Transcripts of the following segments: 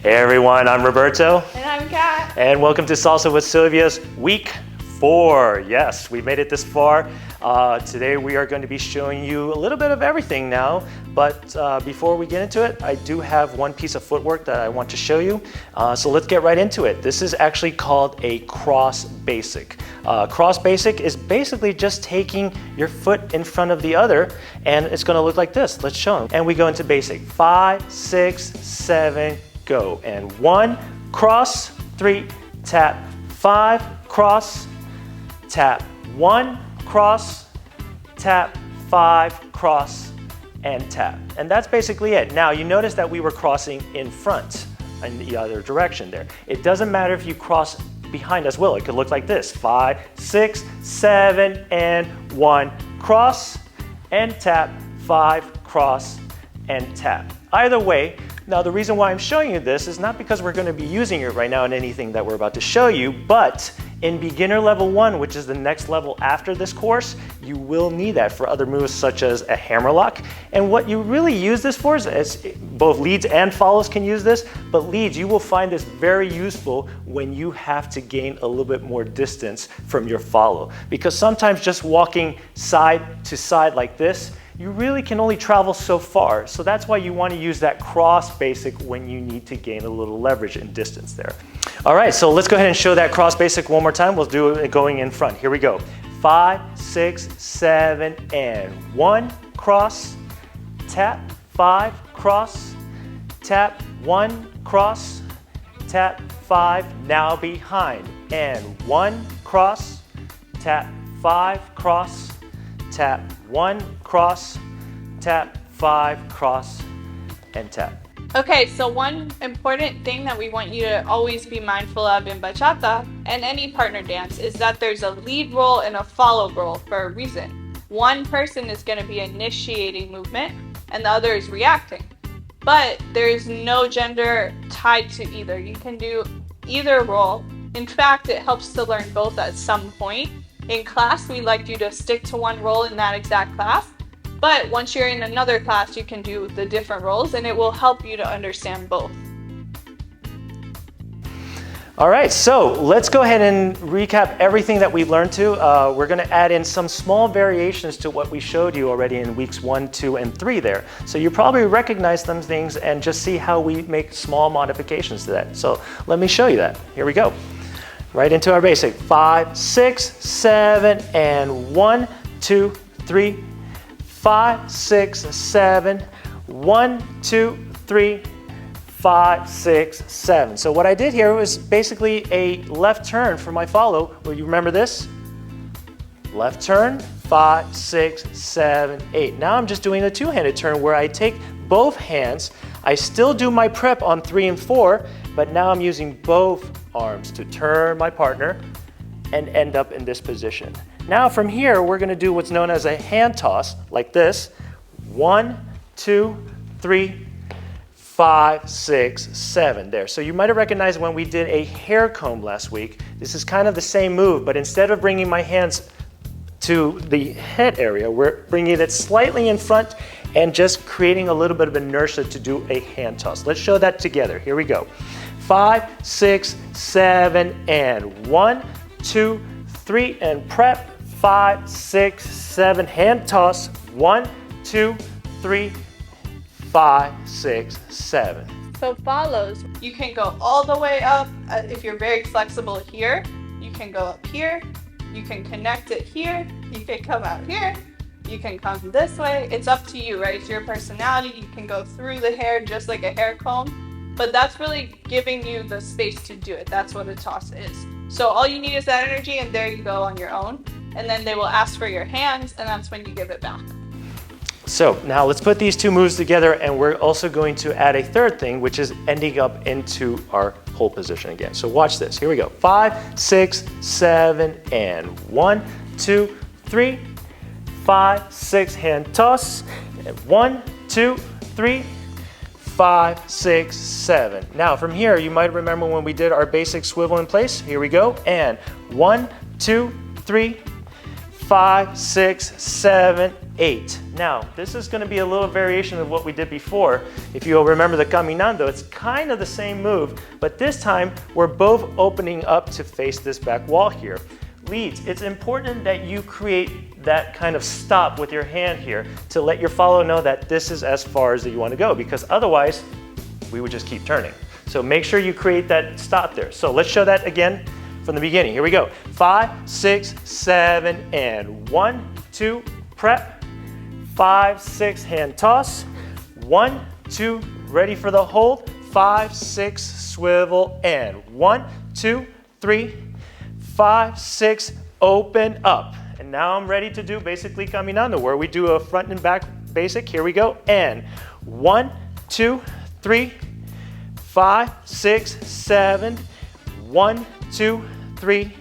Hey everyone, I'm Roberto. And I'm Kat. And welcome to Salsa with Silvia's week 4. Yes, we made it this far. Today we are going to be showing you a little bit of everything now, but before we get into it, I do have one piece of footwork that I want to show you. So let's get right into it. This is actually called a cross basic. Cross basic is basically just taking your foot in front of the other, and it's going to look like this. Let's show them. And we go into basic. 5, 6, 7, go. And 1, cross, 3, tap, 5, cross, tap, 1, cross, tap, 5, cross, and tap. And that's basically it. Now you notice that we were crossing in front in the other direction there. It doesn't matter if you cross behind as well. It could look like this. 5, 6, 7, and 1, cross, and tap, 5, cross, and tap. Either way, now the reason why I'm showing you this is not because we're going to be using it right now in anything that we're about to show you, but in beginner level 1, which is the next level after this course, you will need that for other moves such as a hammer lock. And what you really use this for is both leads and follows can use this, but leads, you will find this very useful when you have to gain a little bit more distance from your follow. Because sometimes just walking side to side like this, you really can only travel so far. So that's why you want to use that cross basic when you need to gain a little leverage and distance there. All right, so let's go ahead and show that cross basic one more time. We'll do it going in front. Here we go. 5, 6, 7, and 1, cross, tap, 5, cross, tap, 1, cross, tap, 5, now behind, and 1, cross, tap, 5, cross, tap, 1, cross, tap, 5, cross, and tap. Okay, so one important thing that we want you to always be mindful of in bachata and any partner dance is that there's a lead role and a follow role for a reason. One person is going to be initiating movement and the other is reacting. But there's no gender tied to either. You can do either role. In fact, it helps to learn both at some point. In class, we like you to stick to one role in that exact class. But once you're in another class, you can do the different roles and it will help you to understand both. All right, so let's go ahead and recap everything that we've learned to. We're going to add in some small variations to what we showed you already in weeks 1, 2, and 3 there. So you probably recognize some things and just see how we make small modifications to that. So let me show you that. Here we go. Right into our basic. 5, 6, 7, and 1, 2, 3, 5, 6, 7, 1, 2, 3, 5, 6, 7. So what I did here was basically a left turn for my follow. Will you remember this? Left turn, 5, 6, 7, 8. Now I'm just doing a two-handed turn where I take both hands. I still do my prep on 3 and 4, but now I'm using both arms to turn my partner and end up in this position. Now from here, we're going to do what's known as a hand toss, like this. 1, 2, 3, 5, 6, 7. There. So you might have recognized when we did a hair comb last week, this is kind of the same move, but instead of bringing my hands to the head area, we're bringing it slightly in front and just creating a little bit of inertia to do a hand toss. Let's show that together. Here we go. 5, 6, 7, and 1, 2, 3, and prep. 5, 6, 7, hand toss. 1, 2, 3, 5, 6, 7. So follows, you can go all the way up. If you're very flexible here, you can go up here. You can connect it here. You can come out here. You can come this way. It's up to you, right? It's your personality. You can go through the hair just like a hair comb, but that's really giving you the space to do it. That's what a toss is. So all you need is that energy, and there you go on your own. And then they will ask for your hands, and that's when you give it back. So now let's put these two moves together, and we're also going to add a third thing, which is ending up into our hold position again. So watch this. Here we go. 5, 6, 7, and 1, 2, 3, 5, 6, hand toss. And 1, 2, 3, 5, 6, 7. Now from here, you might remember when we did our basic swivel in place. Here we go. And 1, 2, 3, 5, 6, 7, 8. Now, this is going to be a little variation of what we did before. If you'll remember the caminando, it's kind of the same move, but this time we're both opening up to face this back wall here. Leads, it's important that you create that kind of stop with your hand here to let your follower know that this is as far as you want to go, because otherwise we would just keep turning. So make sure you create that stop there. So let's show that again from the beginning. Here we go. 5, 6, 7, and 1, 2, prep. 5, 6, hand toss. 1, 2, ready for the hold. 5, 6, swivel, and 1, 2, 3, 5, 6, open up. And now I'm ready to do basically caminando, where we do a front and back basic. Here we go. And 1, 2, 3, 5, 6, 7, 1, 2, 3,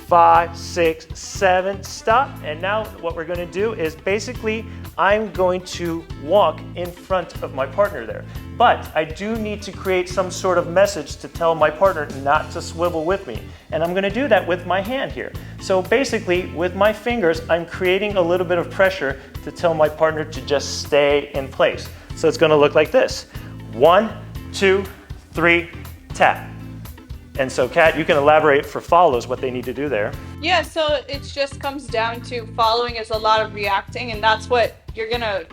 5, 6, 7, stop. And now what we're going to do is basically I'm going to walk in front of my partner there. But I do need to create some sort of message to tell my partner not to swivel with me. And I'm going to do that with my hand here. So basically with my fingers, I'm creating a little bit of pressure to tell my partner to just stay in place. So it's going to look like this. 1, 2, 3, tap. And so, Kat, you can elaborate for follows what they need to do there. Yeah, so it just comes down to following is a lot of reacting, and that's what you're gonna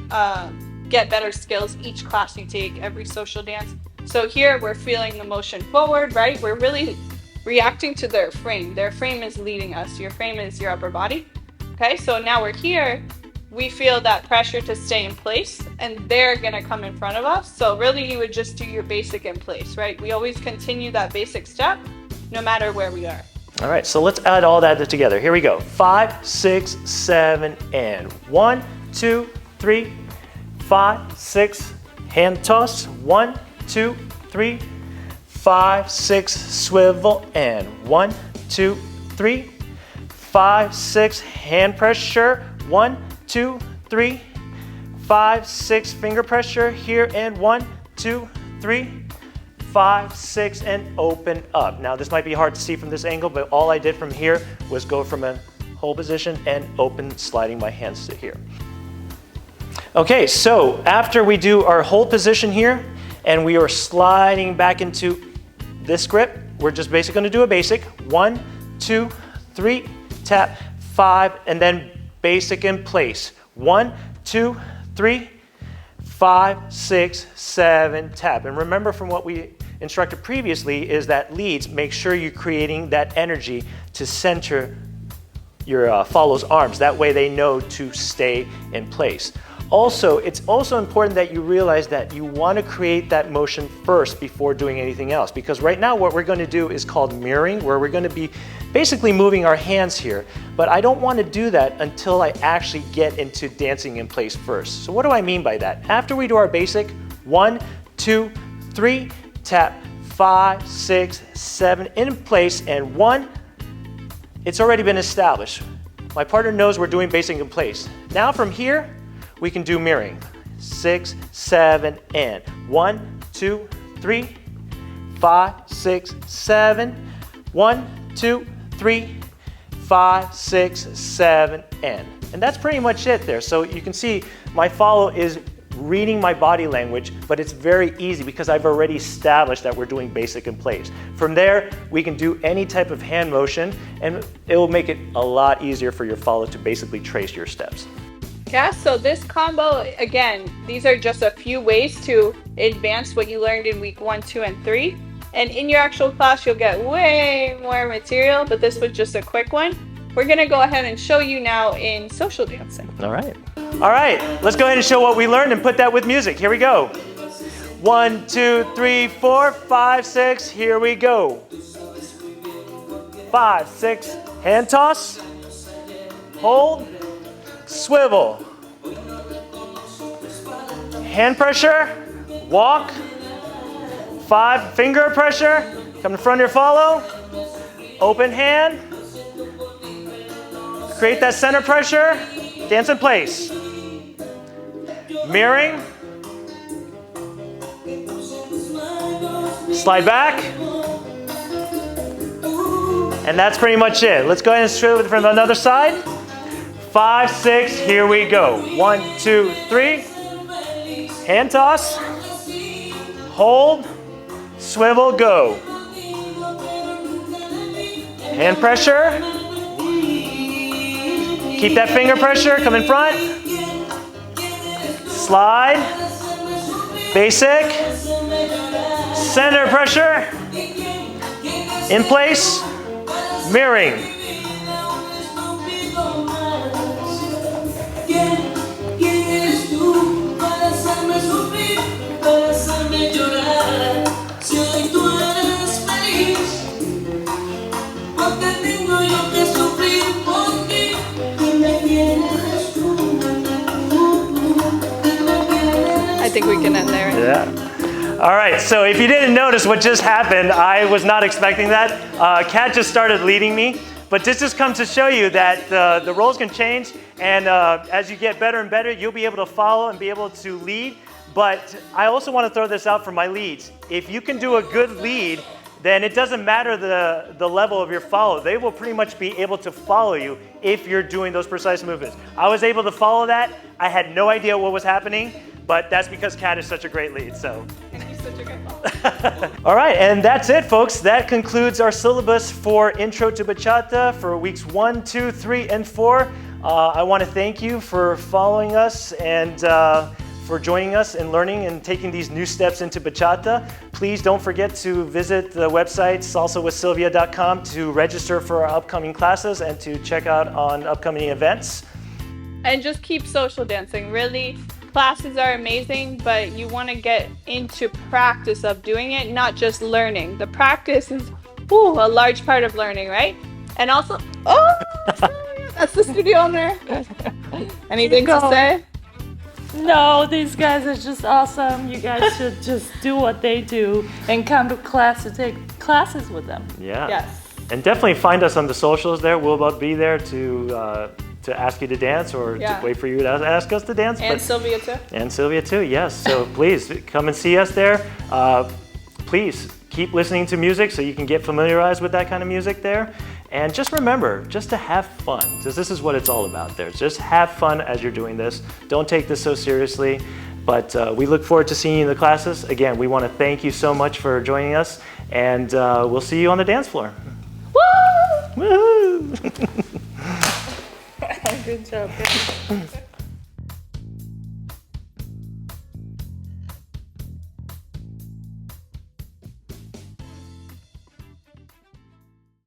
get better skills each class you take, every social dance. So here we're feeling the motion forward, right? We're really reacting to their frame. Their frame is leading us. Your frame is your upper body. Okay, so now we're here. We feel that pressure to stay in place, and they're gonna come in front of us. So really you would just do your basic in place, right? We always continue that basic step no matter where we are. All right, so let's add all that together. Here we go. 5, 6, 7, and 1, 2, 3, 5, 6, hand toss. 1, 2, 3, 5, 6, swivel, and 1, 2, 3, 5, 6, hand pressure. 1, 2, 3, 5, 6, finger pressure here, and 1, 2, 3, 5, 6, and open up. Now this might be hard to see from this angle, but all I did from here was go from a hold position and open, sliding my hands to here. Okay, so after we do our hold position here, and we are sliding back into this grip, we're just basically going to do a basic. 1, 2, 3, tap, 5, and then basic in place. 1, 2, 3, 5, 6, 7, tap. And remember from what we instructed previously is that leads, make sure you're creating that energy to center your follow's arms. That way they know to stay in place. Also, it's also important that you realize that you want to create that motion first before doing anything else. Because right now what we're going to do is called mirroring, where we're going to be basically moving our hands here. But I don't want to do that until I actually get into dancing in place first. So what do I mean by that? After we do our basic, 1, 2, 3, tap, 5, 6, 7, in place, and 1, it's already been established. My partner knows we're doing basic in place. Now from here, we can do mirroring. 6, 7, and 1, 2, 3, 5, 6, 7, 1, 2, 3, 5, 6, 7, and that's pretty much it there. So you can see my follow is reading my body language, but it's very easy because I've already established that we're doing basic in place. From there, we can do any type of hand motion, and it will make it a lot easier for your follow to basically trace your steps. Yeah, so this combo, again, these are just a few ways to advance what you learned in week 1, 2, and 3. And in your actual class, you'll get way more material, but this was just a quick one. We're gonna go ahead and show you now in social dancing. All right, let's go ahead and show what we learned and put that with music. Here we go. 1, 2, 3, 4, 5, 6, here we go. 5, 6, hand toss, hold, swivel, hand pressure, walk, 5, finger pressure, come in front of your follow, open hand, create that center pressure, dance in place. Mirroring, slide back, and that's pretty much it. Let's go ahead and show it from another side. 5, 6, here we go. 1, 2, 3. Hand toss. Hold. Swivel, go. Hand pressure. Keep that finger pressure, come in front. Slide. Basic. Center pressure. In place. Mirroring. I think we can end there. Yeah. All right, so if you didn't notice what just happened, I was not expecting that. Kat just started leading me, but this just comes to show you that the roles can change, and as you get better and better, you'll be able to follow and be able to lead. But I also want to throw this out for my leads. If you can do a good lead, then it doesn't matter the level of your follow. They will pretty much be able to follow you if you're doing those precise movements. I was able to follow that. I had no idea what was happening, but that's because Kat is such a great lead, so. And you're such a good follow. All right, and that's it, folks. That concludes our syllabus for Intro to Bachata for weeks 1, 2, 3, and 4. I want to thank you for following us and for joining us and learning and taking these new steps into bachata. Please don't forget to visit the website salsawithsilvia.com to register for our upcoming classes and to check out on upcoming events. And just keep social dancing. Really, classes are amazing, but you want to get into practice of doing it, not just learning. The practice is a large part of learning, right? And also, that's the studio owner. Anything to say? No, these guys are just awesome. You guys should just do what they do and come to class to take classes with them. Yeah. Yes. And definitely find us on the socials there. We'll both be there to ask you to dance or to wait for you to ask us to dance. And Silvia too. And Silvia too, yes. So please come and see us there. Please keep listening to music so you can get familiarized with that kind of music there. And just remember, just to have fun, because this is what it's all about there. Just have fun as you're doing this. Don't take this so seriously. But we look forward to seeing you in the classes. Again, we want to thank you so much for joining us, and we'll see you on the dance floor. Woo! Woo! Good job.